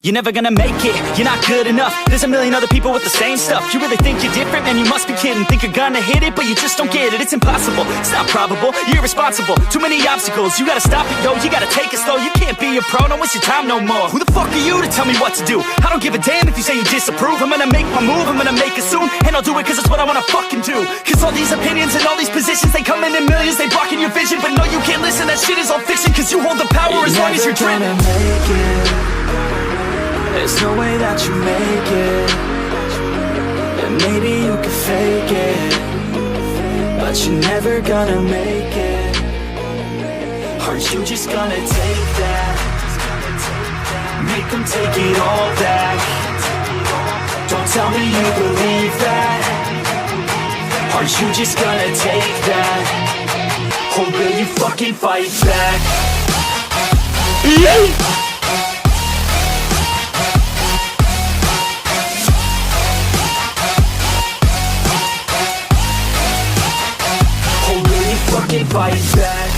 You're never gonna make it, you're not good enough. There's a million other people with the same stuff. You really think you're different? Man, you must be kidding. Think you're gonna hit it, but you just don't get it. It's impossible, it's not probable, you're irresponsible. Too many obstacles, you gotta stop it, yo. You gotta take it slow, you can't be a pro. Don't waste your time no more. Who the fuck are you to tell me what to do? I don't give a damn if you say you disapprove. I'm gonna make my move, I'm gonna make it soon. And I'll do it cause it's what I wanna fucking do. Cause all these opinions and all these positions, they come in millions, they blocking your vision. But no, you can't listen, that shit is all fiction. Cause you hold the power as long as you're dreaming. There's no way that you make it. And maybe you can fake it, but you're never gonna make it. Aren't you just gonna take that? Make them take it all back. Don't tell me you believe that. Aren't you just gonna take that? Or will you fucking fight back? Fucking fight back.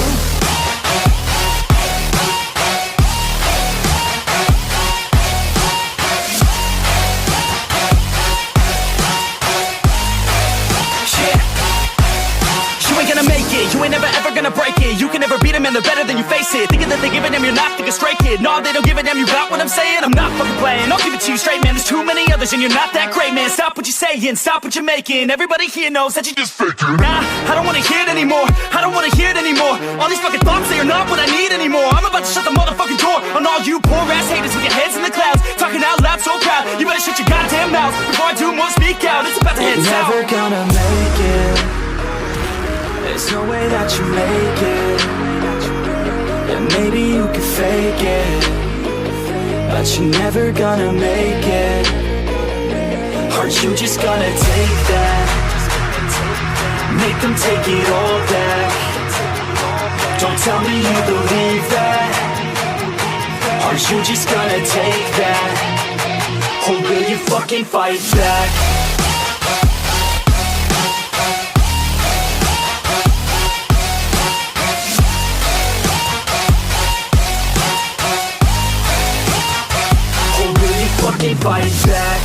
You ain't gonna make it, you ain't never ever gonna break it. You can never beat them and they're better than you, face it. Thinking that they give a damn, you're not, think a straight kid. No, they don't give a damn, you got what I'm saying? I'm not fucking playing, I'll give it to you straight, man. There's too many others and you're not that great, man. Stop what you're saying, stop what you're making. Everybody here knows that you just faking. Nah, I don't wanna hear it anymore, I don't wanna hear it anymore. All these fucking thoughts, they are not what I need anymore. I'm about to shut the motherfucking door on all you poor ass haters with your heads in the clouds, talking out loud so proud. You better shut your goddamn mouth before I do more, speak out. It's about to head south. You're never gonna make it. There's no way that you make it. And maybe you can fake it, but you're never gonna make it. Aren't you just gonna take that? Make them take it all back. Don't tell me you believe that. Aren't you just gonna take that? Or will you fucking fight back? Fucking fight back.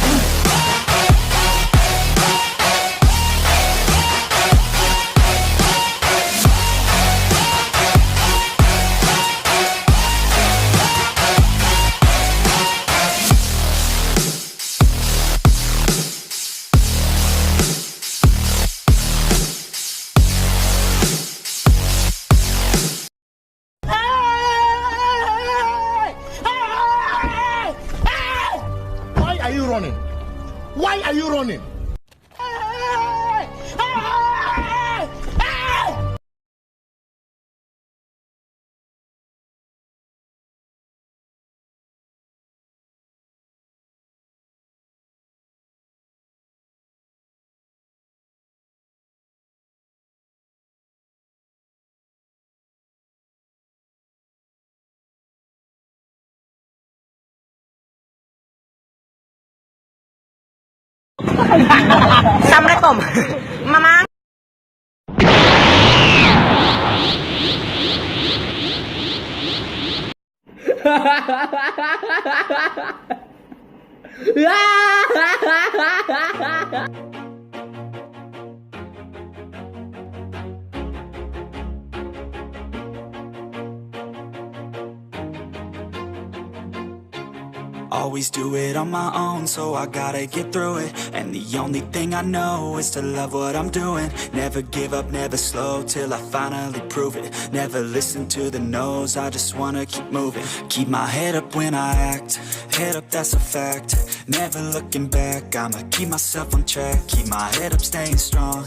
Why are you running? Why are you running? Assalamualaikum, Mama. Always do it on my own, so I gotta get through it. And the only thing I know is to love what I'm doing. Never give up, never slow, till I finally prove it. Never listen to the no's, I just wanna keep moving. Keep my head up when I act, head up, that's a fact. Never looking back, I'ma keep myself on track. Keep my head up, staying strong,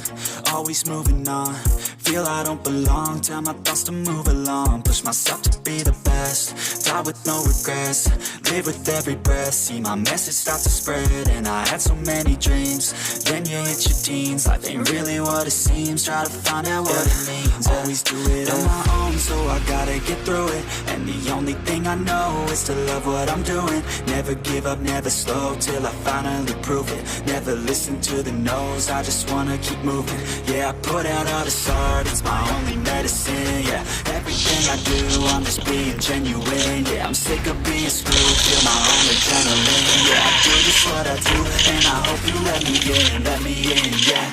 always moving on. Feel I don't belong, tell my thoughts to move along. Push myself to be the best, die with no regrets. Live with every breath, see my message start to spread. And I had so many dreams, then you hit your teens. Life ain't really what it seems, try to find out what it means. Always do it on my own, so I gotta get through it. And the only thing I know is to love what I'm doing. Never give up, never slow, till I finally prove it. Never listen to the no's, I just wanna keep moving. Yeah, I put out all this art, it's my only medicine. Yeah, everything I do, I'm just being genuine. Yeah, I'm sick of being screwed, feel my own adrenaline. Yeah, I do just what I do, and I hope you let me in, yeah.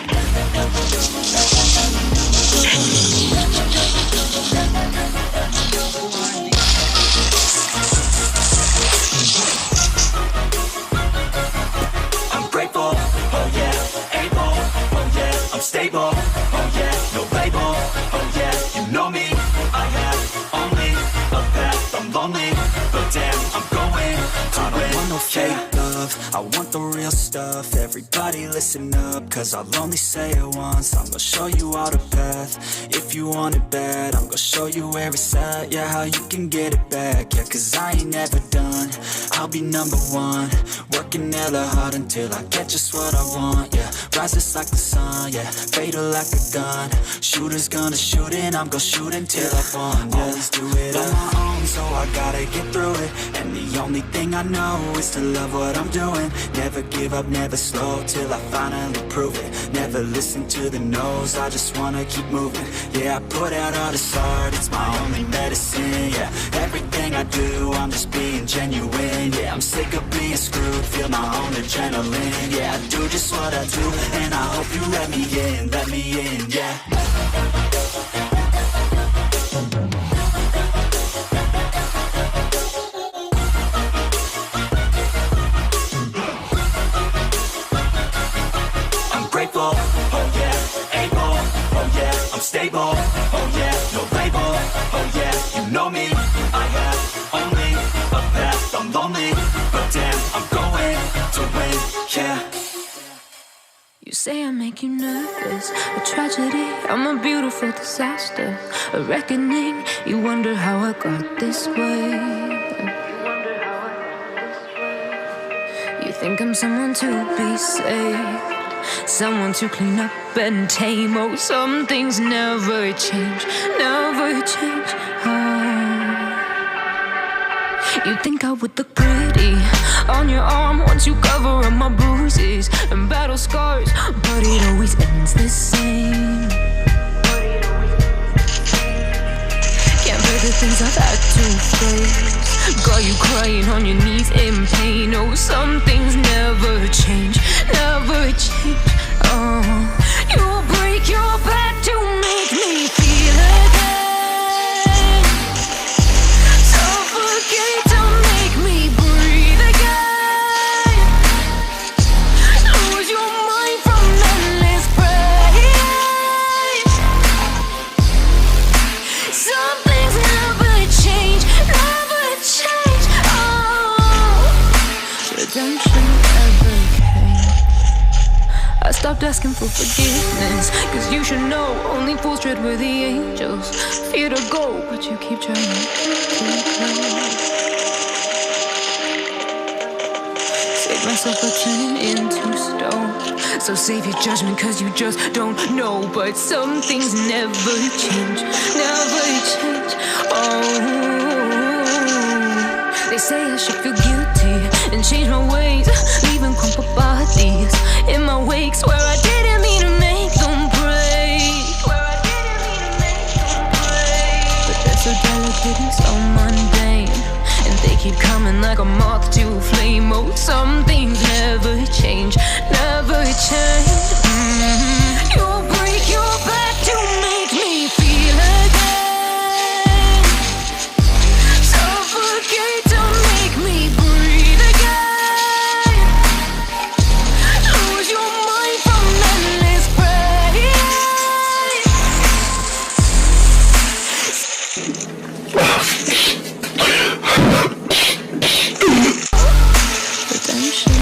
I'm grateful, oh yeah, able, oh yeah, I'm stable, oh yeah, no label, oh yeah, you know me, I have only a path, I'm lonely, but damn, I'm going to I don't want no fake love, I want the real stuff. Everybody listen up, cause I'll only say it once. I'm gonna show you all the path, if you want it bad. I'm gonna show you where it's at, yeah, how you can get it back. Yeah, cause I ain't never done, I'll be number one. Working hella hard until I get just what I want, yeah. Rises like the sun, yeah, fatal like a gun. Shooter's gonna shoot and I'm gonna shoot until I won, yeah. Always do it on my own, so I gotta get through it. And the only thing I know is to love what I'm doing. Never give up, never slow, till I finally prove it. Never listen to the no's, I just wanna keep moving. Yeah, I put out all this art, it's my only medicine, yeah. Everything I do, I'm just being genuine. Yeah, I'm sick of being screwed, feel my own adrenaline. Yeah, I do just what I do, and I hope you let me in, yeah. Grateful, oh yeah, able, oh yeah, I'm stable, oh yeah, no label, oh yeah, you know me, I have only a path, I'm lonely, but damn, I'm going to win, yeah. You say I make you nervous, a tragedy, I'm a beautiful disaster, a reckoning, you wonder how I got this way. You think I'm someone to be saved, someone to clean up and tame. Oh, some things never change, never change. Oh. You think I would look pretty on your arm once you cover up my bruises and battle scars, but it always ends the same. Can't bear the things I've had to face, got you crying on your knees in pain. Oh, some things never change, never change. Oh, you'll break your back to make me feel again, suffocate to make me breathe again, lose your mind from endless pain. Some things never change, never change. Oh, redemption ever came. I stopped asking for forgiveness, cause you should know only fools tread where the angels fear to go, but you keep trying to go. Save myself by turning into stone, so save your judgment cause you just don't know. But some things never change, never change. Oh, they say I should feel guilty and change my ways, leaving crumpled bodies in my wake. Swear I didn't mean to make them break, but they're so delicate and so mundane, and they keep coming like a moth to a flame. Oh, some things never change, never change. You'll break your back to make me feel again, suffocate to make me breathe again, lose your mind from endless pain. Redemption.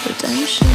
Redemption.